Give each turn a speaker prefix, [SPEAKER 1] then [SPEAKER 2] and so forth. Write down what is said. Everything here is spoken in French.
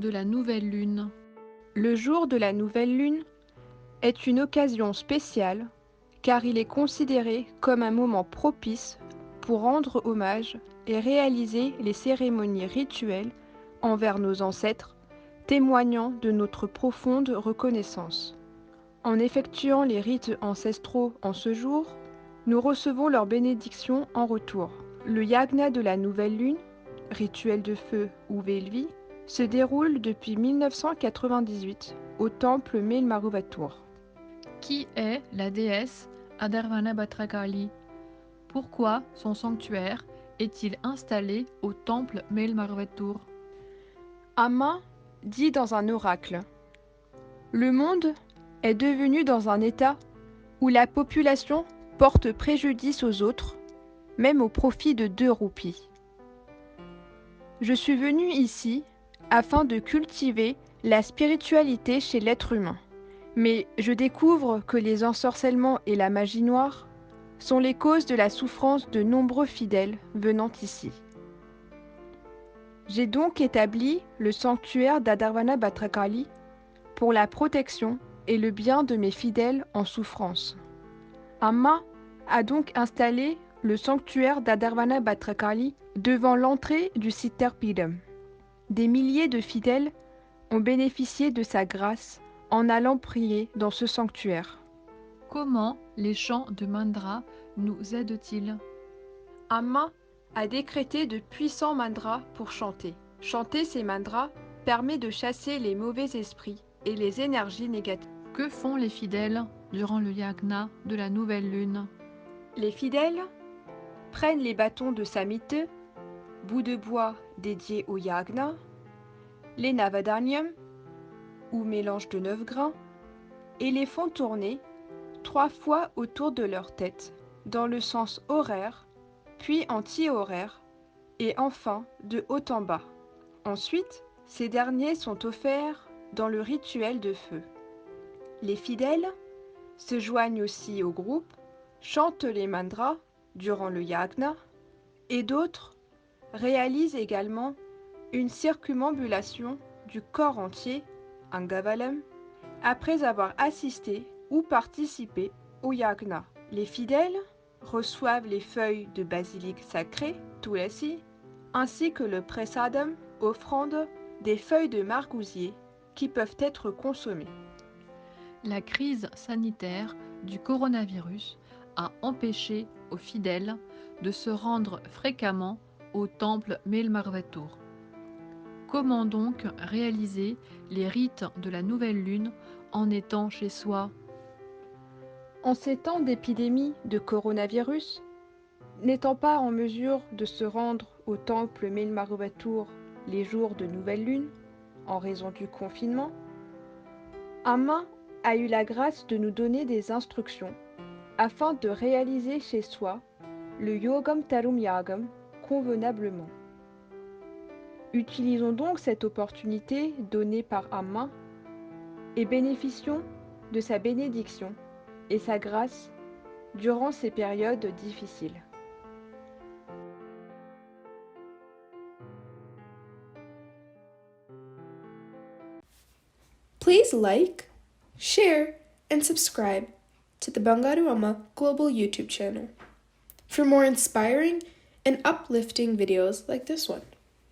[SPEAKER 1] de la nouvelle lune.
[SPEAKER 2] Le jour de la nouvelle lune est une occasion spéciale car il est considéré comme un moment propice pour rendre hommage et réaliser les cérémonies rituelles envers nos ancêtres, témoignant de notre profonde reconnaissance. En effectuant les rites ancestraux en ce jour, nous recevons leur bénédiction en retour. Le yagna de la nouvelle lune, rituel de feu ou Velvi, se déroule depuis 1998 au temple Melmaruvatur.
[SPEAKER 1] Qui est la déesse Adarvana Bhatrakali? Pourquoi son sanctuaire est-il installé au temple Melmarvetur?
[SPEAKER 2] Amma dit dans un oracle: le monde est devenu dans un état où la population porte préjudice aux autres, même au profit de 2 roupies. Je suis venu ici afin de cultiver la spiritualité chez l'être humain. Mais je découvre que les ensorcellements et la magie noire sont les causes de la souffrance de nombreux fidèles venant ici. J'ai donc établi le sanctuaire d'Adarvana Bhatrakali pour la protection et le bien de mes fidèles en souffrance. Amma a donc installé le sanctuaire d'Adarvana Bhatrakali devant l'entrée du Sittarpidam. Des milliers de fidèles ont bénéficié de sa grâce en allant prier dans ce sanctuaire.
[SPEAKER 1] Comment les chants de Mandra nous aident-ils?
[SPEAKER 2] Amma a décrété de puissants mandras pour chanter. Chanter ces mandras permet de chasser les mauvais esprits et les énergies négatives.
[SPEAKER 1] Que font les fidèles durant le yagna de la nouvelle lune?
[SPEAKER 2] Les fidèles prennent les bâtons de samite, bouts de bois dédiés au yagna, les navadanium, ou mélange de 9 grains, et les font tourner 3 fois autour de leur tête, dans le sens horaire, puis anti-horaire, et enfin de haut en bas. Ensuite, ces derniers sont offerts dans le rituel de feu. Les fidèles se joignent aussi au groupe, chantent les mantras durant le yagna, et d'autres réalisent également une circumambulation du corps entier, Angavalam, après avoir assisté ou participé au yagna. Les fidèles reçoivent les feuilles de basilic sacré, Tulasi, ainsi que le prasadam, offrande des feuilles de margousier qui peuvent être consommées.
[SPEAKER 1] La crise sanitaire du coronavirus a empêché aux fidèles de se rendre fréquemment au temple Melmarvetur. Comment donc réaliser les rites de la nouvelle lune en étant chez soi?
[SPEAKER 2] En ces temps d'épidémie de coronavirus, n'étant pas en mesure de se rendre au temple Melmaruvatur les jours de nouvelle lune, en raison du confinement, Amma a eu la grâce de nous donner des instructions afin de réaliser chez soi le Yogam Tarum Yagam convenablement. Utilisons donc cette opportunité donnée par Amma et bénéficions de sa bénédiction et sa grâce durant ces périodes difficiles.
[SPEAKER 3] Please like, share, and subscribe to the Bangaru Amma Global YouTube channel for more inspiring and uplifting videos like this one.